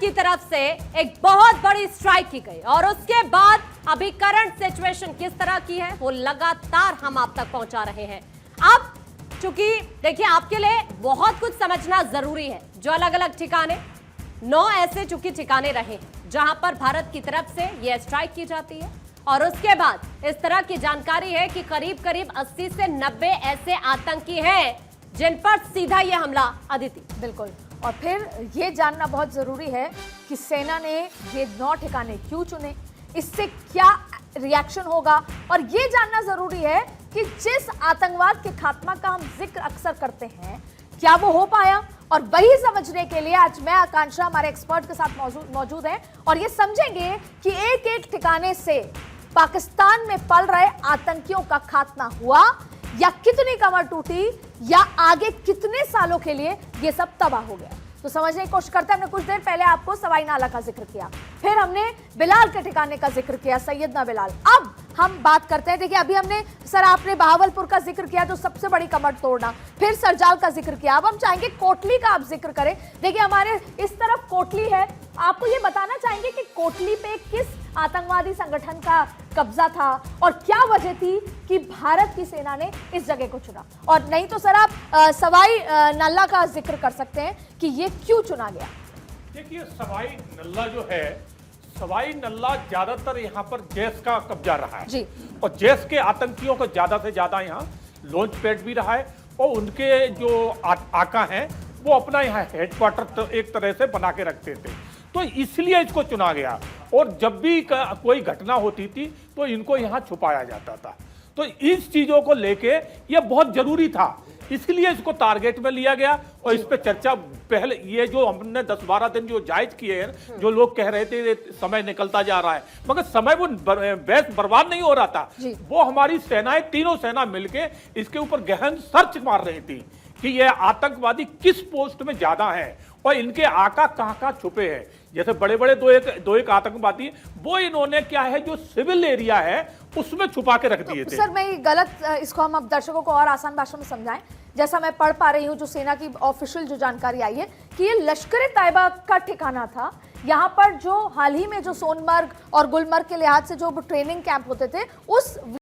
की तरफ से एक बहुत बड़ी स्ट्राइक की गई और उसके बाद अभी करंट सिचुएशन किस तरह की है वो लगातार हम आप तक पहुंचा रहे हैं। अब चूंकि देखिए आपके लिए बहुत कुछ समझना जरूरी है। जो अलग अलग ठिकाने 9 ऐसे चूंकि ठिकाने रहे जहां पर भारत की तरफ से यह स्ट्राइक की जाती है और उसके बाद इस तरह की जानकारी है कि करीब करीब 80 से 90 ऐसे आतंकी हैं जिन पर सीधा यह हमला। अदिति बिल्कुल, और फिर ये जानना बहुत जरूरी है कि सेना ने ये 9 ठिकाने क्यों चुने, इससे क्या रिएक्शन होगा, और ये जानना जरूरी है कि जिस आतंकवाद के खात्मा का हम जिक्र अक्सर करते हैं क्या वो हो पाया। और वही समझने के लिए आज मैं आकांक्षा हमारे एक्सपर्ट के साथ मौजूद हैं और ये समझेंगे कि एक एक ठिकाने से पाकिस्तान में पल रहे आतंकियों का खात्मा हुआ या कितनी कमर टूटी या आगे कितने सालों के लिए ये सब तबाह हो गया। तो समझने की कोशिश करते हैं। हमने कुछ देर पहले आपको सवाई नाला का जिक्र किया, फिर हमने बिलाल के ठिकाने का जिक्र किया, सैयदना बिलाल। अब हम बात करते हैं, देखिए अभी हमने सर आपने बहावलपुर का जिक्र किया जो सबसे बड़ी कमर तोड़ना, फिर सरजाल का जिक्र किया, अब हम चाहेंगे कोटली का आप जिक्र करें। देखिए हमारे इस तरफ कोटली है, आपको ये बताना चाहेंगे कि कोटली पे किस आतंकवादी संगठन का कब्जा था और क्या वजह थी कि भारत की सेना ने इस जगह को चुना, और नहीं तो सर आप सवाई नल्ला का जिक्र कर सकते हैं कि ये क्यों चुना गया। देखिए सवाई नल्ला जो है, सवाई नल्ला ज्यादातर यहाँ पर जैश का कब्जा रहा है जी, और जैश के आतंकियों को ज्यादा से ज्यादा यहाँ लॉन्च पैड भी रहा है और उनके जो आका हैं वो अपना यहाँ हेडक्वार्टर एक तरह से बना के रखते थे, तो इसलिए इसको चुना गया। और जब भी कोई घटना होती थी तो इनको यहाँ छुपाया जाता था, तो इस चीजों को लेके ये बहुत जरूरी था, इसलिए इसको टारगेट में लिया गया। और इस पे चर्चा पहले ये जो हमने 10-12 दिन जो जायज किए हैं, जो लोग कह रहे थे समय निकलता जा रहा है, मगर समय वो बेस बर्बाद नहीं हो रहा था। वो हमारी सेनाएं, तीनों सेना मिलके इसके ऊपर गहन सर्च मार रही थी कि ये आतंकवादी किस पोस्ट में ज्यादा हैं और इनके आका कहां छुपे हैं। जैसे बड़े बड़े दो एक आतंकवादी वो इन्होंने क्या है जो सिविल एरिया है उसमें छुपा के रख दिए थे। सर मैं गलत, इसको हम अब दर्शकों को और आसान भाषा में समझाएं। जैसा मैं पढ़ पा रही हूं, जो सेना की ऑफिशियल जो जानकारी आई है कि ये लश्कर तैयबा का ठिकाना था। यहाँ पर जो हाल ही में जो सोनमर्ग और गुलमर्ग के लिहाज से जो ट्रेनिंग कैंप होते थे उस